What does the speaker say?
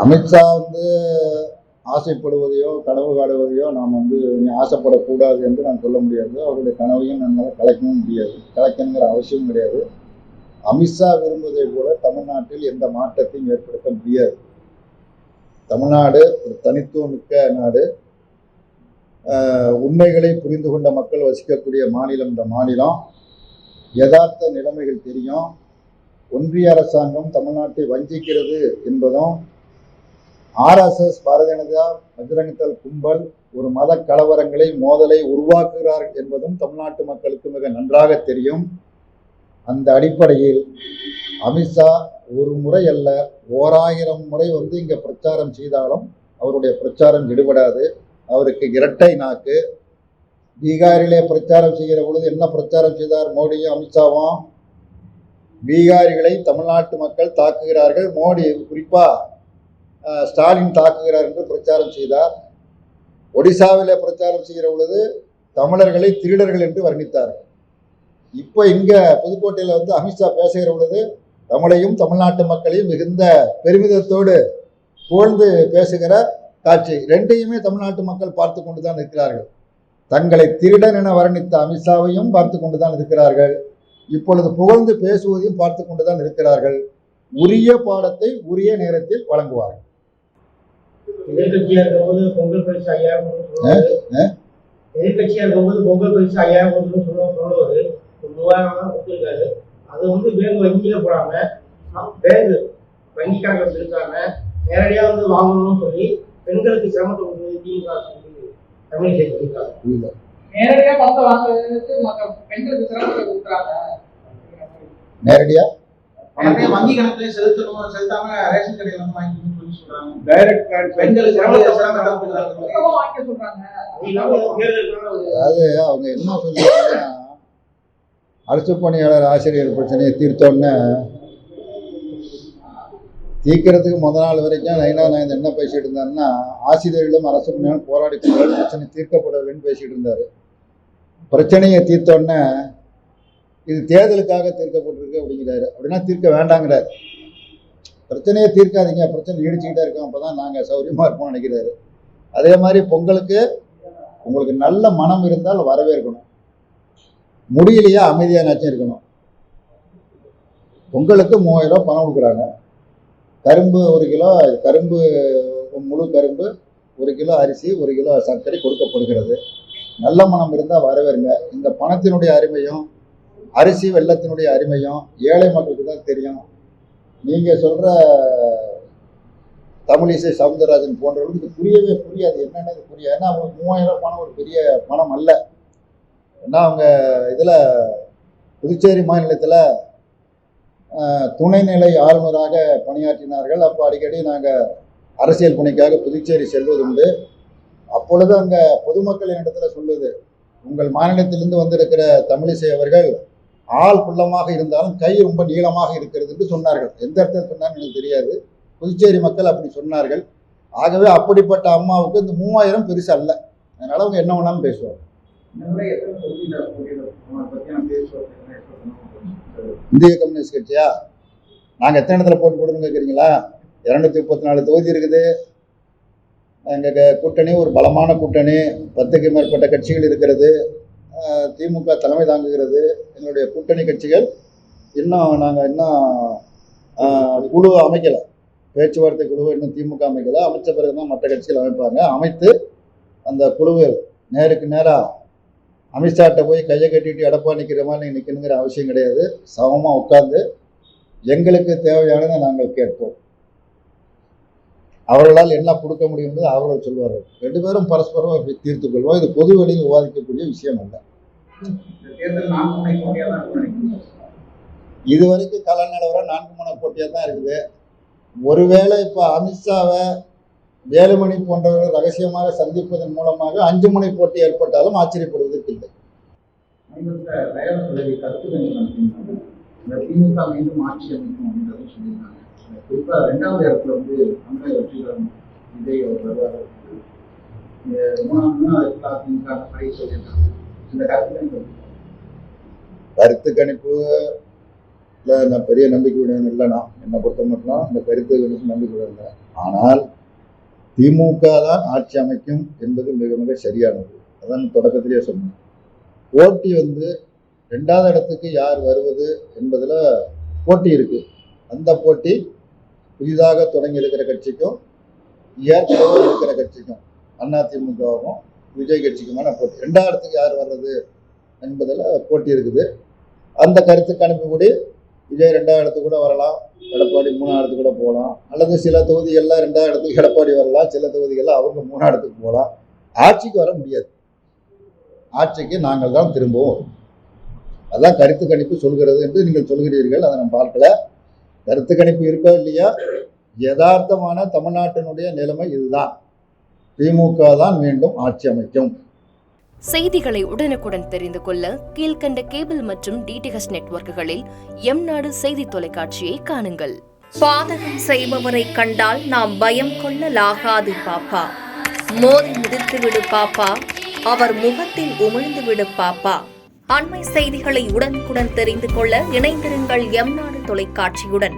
அமித்ஷா ஆசைப்படுவதையோ கனவு காடுவதையோ நாம் நீ ஆசைப்படக்கூடாது என்று நான் சொல்ல முடியாது. அவருடைய கனவையும் நம்மளால் கலைக்கவும் முடியாது, கலைக்கணுங்கிற அவசியமும் கிடையாது. அமித்ஷா விரும்புவதை போல தமிழ்நாட்டில் எந்த மாற்றத்தையும் ஏற்படுத்த முடியாது. தமிழ்நாடு ஒரு தனித்துவமிக்க நாடு. உண்மைகளை புரிந்து கொண்ட மக்கள் வசிக்கக்கூடிய மாநிலம் இந்த மாநிலம். யதார்த்த நிலைமைகள் தெரியும். ஒன்றிய அரசாங்கம் தமிழ்நாட்டை வஞ்சிக்கிறது என்பதும், ஆர்எஸ்எஸ் பாரதிய ஜனதா பஜ்ரங்தள் கும்பல் ஒரு மத கலவரங்களை மோதலை உருவாக்குகிறார்கள் என்பதும் தமிழ்நாட்டு மக்களுக்கு மிக நன்றாக தெரியும். அந்த அடிப்படையில் அமித்ஷா ஒரு முறை அல்ல 1000 முறை இங்கே பிரச்சாரம் செய்தாலும் அவருடைய பிரச்சாரம் ஈடுபடாது. அவருக்கு இரட்டை நாக்கு. பீகாரிலே பிரச்சாரம் செய்கிற பொழுது என்ன பிரச்சாரம் செய்தார் மோடியும் அமித்ஷாவும்? பீகாரிகளை தமிழ்நாட்டு மக்கள் தாக்குகிறார்கள், மோடி குறிப்பா ஸ்டாலின் தாக்குகிறார் என்று பிரச்சாரம் செய்தார். ஒடிசாவிலே பிரச்சாரம் செய்கிற பொழுது தமிழர்களை திருடர்கள் என்று வர்ணித்தார்கள். இப்போ இங்க புதுக்கோட்டையில் அமித்ஷா பேசுகிற பொழுது தமிழையும் தமிழ்நாட்டு மக்களையும் மிகுந்த பெருமிதத்தோடு புகழ்ந்து பேசுகிற காட்சி ரெண்டையுமே தமிழ்நாட்டு மக்கள் பார்த்து கொண்டுதான் இருக்கிறார்கள். தங்களை திருடன் என வர்ணித்த அமித்ஷாவையும் பார்த்து கொண்டுதான் இருக்கிறார்கள். இப்பொழுது புகழ்ந்து பேசுவதையும் பார்த்து கொண்டுதான் இருக்கிறார்கள். உரிய பாடத்தை உரிய நேரத்தில் வழங்குவார்கள். எதிர்கட்சியா இருக்கும்போது பொங்கல் பரிசு 5000 எதிர்கட்சியா இருக்கும்போது பொங்கல் பரிசு 5000 சொல்லுவாரு. 3000 கொடுத்துருக்காரு. அது பேங்க் வங்கியில போடாம பேங்க் வங்கி கணக்கு இருக்காம நேரடியா வாங்கணும்னு சொல்லி பெண்களுக்கு சிரமத்தை கொடுக்குறது திமுக தமிழ் சொல்லியிருக்காங்க. நேரடியா பணத்தை வாங்குறதுக்கு பெண்களுக்கு சிரமத்தை கொடுக்குறாங்க. நேரடியா வங்கி கணக்குல செலுத்தாம ரேஷன் கடையில வாங்கிக்கணும்னு சொல்லி சொல்றாங்க. டைரக்ட் பெண்களுக்கு வாங்க சொல்றாங்க. அதாவது அவங்க என்ன சொல்றாங்கன்னா, அரசு பணியாளர் ஆசிரியர் பிரச்சனையை தீர்த்தோன்னு தீர்க்கிறதுக்கு முதல் நாள் வரைக்கும் நான் என்ன பேசிட்டு இருந்தாருன்னா, ஆசிரியர்களும் அரசு பணியாளர் போராடி பிரச்சனை தீர்க்கப்படவில்லைன்னு பேசிட்டு இருந்தாரு. பிரச்சனையை தீர்த்தோன்னே இது தேர்தலுக்காக தீர்க்கப்பட்டிருக்கு அப்படிங்கிறாரு. அப்படின்னா தீர்க்க வேண்டாங்கிறாரு. பிரச்சனையை தீர்க்காதீங்க, பிரச்சனை நீடிச்சுக்கிட்டே இருக்கோம், அப்போதான் நாங்கள் சௌரியமாக இருப்போம்னு நினைக்கிறாரு. அதே மாதிரி பொங்கலுக்கு உங்களுக்கு நல்ல மனம் இருந்தால் வரவேற்கணும், முடியலையா அமைதியானாச்சும் இருக்கணும். பொங்கலுக்கு 3000 ரூபா பணம் கொடுக்குறாங்க. கரும்பு 1 கிலோ, கரும்பு முழு கரும்பு 1 கிலோ, அரிசி 1 கிலோ சர்க்கரை கொடுக்கப்படுகிறது. நல்ல மனம் இருந்தால் வரவேறுங்க. இந்த பணத்தினுடைய அருமையும் அரிசி வெள்ளத்தினுடைய அருமையும் ஏழை மக்களுக்கு தான் தெரியும். நீங்கள் சொல்கிற தமிழிசை சவுந்தரராஜன் போன்றவர்களுக்கு புரியவே புரியாது. என்னென்ன புரியாது. ஏன்னா அவங்களுக்கு 3000 ரூபா பணம் ஒரு பெரிய பணம் அல்ல. ஏன்னா அவங்க இதில் புதுச்சேரி மாநிலத்தில் துணைநிலை ஆளுநராக பணியாற்றினார்கள். அப்போ அடிக்கடி நாங்கள் அரசியல் பணிக்காக புதுச்சேரி செல்வது உண்டு. அப்பொழுது அங்கே பொதுமக்களின் இடத்துல சொல்லுது, உங்கள் மாநிலத்திலிருந்து வந்திருக்கிற தமிழிசை அவர்கள் ஆள் குள்ளமாக இருந்தாலும் கை ரொம்ப நீளமாக இருக்கிறது என்று சொன்னார்கள். எந்த இடத்துல சொன்னான்னு எனக்கு தெரியாது. புதுச்சேரி மக்கள் அப்படி சொன்னார்கள். ஆகவே அப்படிப்பட்ட அம்மாவுக்கு இந்த 3000 பெருசு அல்ல. அதனால அவங்க என்ன வேணாலும் பேசுவாங்க. இந்திய கம்யூனிஸ்ட் கட்சியா நாங்கள் எத்தனை இடத்துல போட்டு போடுன்னு கேட்குறீங்களா? 234 தொகுதி இருக்குது. எங்கள் கூட்டணி ஒரு பலமான கூட்டணி. 10க்கு மேற்பட்ட கட்சிகள் இருக்கிறது. திமுக தலைமை தாங்குகிறது. எங்களுடைய கூட்டணி கட்சிகள் நாங்கள் குழு அமைக்கலை, பேச்சுவார்த்தை குழுவை இன்னும் திமுக அமைக்கலை. அமைச்ச பிறகு தான் மற்ற கட்சிகள் அமைப்பாங்க. அமைத்து அந்த குழுவில் நேருக்கு நேராக அமித்ஷாட்ட போய் கையை கட்டிட்டு எடப்பாடி நிற்கிற மாதிரி நிற்கணுங்கிற அவசியம் கிடையாது. சமமாக உட்கார்ந்து எங்களுக்கு தேவையானதை நாங்கள் கேட்போம். அவர்களால் என்ன கொடுக்க முடியும் என்பது அவர்கள் சொல்வார்கள். 2 பேரும் பரஸ்பரம் தீர்த்து கொள்வோம். இது பொது வெளியில் விவாதிக்கக்கூடிய விஷயம் அல்ல. இதுவரைக்கும் கள நிலவரம் 4 முனை போட்டியாக தான் இருக்குது. ஒருவேளை இப்போ அமித்ஷாவை வேலுமணி போன்றவர்கள் ரகசியமாக சந்திப்பதன் மூலமாக 5 முனை போட்டி ஏற்பட்டாலும் ஆச்சரியப்படுவதற்கு இல்லை. திமுக மீண்டும் ஆட்சி அமைக்கும் அப்படின்னு சொல்லியிருக்காங்க. குறிப்பா 2வது இடத்துல தமிழக வெற்றிகரம் விஜய் அவர் வருவார். 3வது அதிமுக சொல்லியிருக்காங்க. இந்த கருத்து கணிப்புல நான் பெரிய நம்பிக்கையுடன் இல்லைனா, என்னை பொறுத்த மட்டும் இந்த கருத்து கணிப்பு நம்பிக்கையுடன் இல்லை. ஆனால் திமுக தான் ஆட்சி அமைக்கும் என்பது மிக மிக சரியானது. அதான் தொடக்கத்திலேயே சொன்னேன். போட்டி 2வது இடத்துக்கு யார் வருவது என்பதில் போட்டி இருக்கு. அந்த போட்டி புதிதாக தொடங்கி இருக்கிற கட்சிக்கும் ஏற்கனவே இருக்கிற கட்சிக்கும் அதிமுகவும் விஜய் கட்சிக்குமான போட்டி. 2வது இடத்துக்கு யார் வர்றது என்பதில் போட்டி இருக்குது. அந்த கருத்து கணிப்புப்படி விஜய் 2வது இடத்துக்கு கூட வரலாம், எடப்பாடி 3வது இடத்துக்கு கூட போகலாம், அல்லது சில தொகுதிகளில் 2வது இடத்துக்கு எடப்பாடி வரலாம், சில தொகுதிகளில் அவங்க 3வது இடத்துக்கு போகலாம். ஆட்சிக்கு வர முடியாது. ஆட்சிக்கு நாங்கள் தான் திரும்பவும். அதான் கருத்து கணிப்பு சொல்கிறது என்று நீங்கள் சொல்கிறீர்கள். அதை நான் பார்க்கல. கருத்து கணிப்பு இருக்கோ இல்லையா, யதார்த்தமான தமிழ்நாட்டினுடைய நிலைமை இதுதான். திமுக தான் மீண்டும் ஆட்சி அமைக்கும். செய்திகளை உடனுக்குடன் தெரிந்து கொள்ள கீழ்க்கண்ட கேபிள் மற்றும் டிடிஹெச் நெட்வொர்க்குகளில் எம்நாடு செய்தி தொலைக்காட்சியை காணுங்கள். பாதகம் செய்பவரை கண்டால் நாம் பயம் கொள்ளலாகாது பாப்பா. மோதி மிதித்து விடு பாப்பா, அவர் முகத்தில் உமிழ்ந்து விடு பாப்பா. அண்மை செய்திகளை உடனுக்குடன் தெரிந்து கொள்ள இணைந்திருங்கள் எம்நாடு தொலைக்காட்சியுடன்.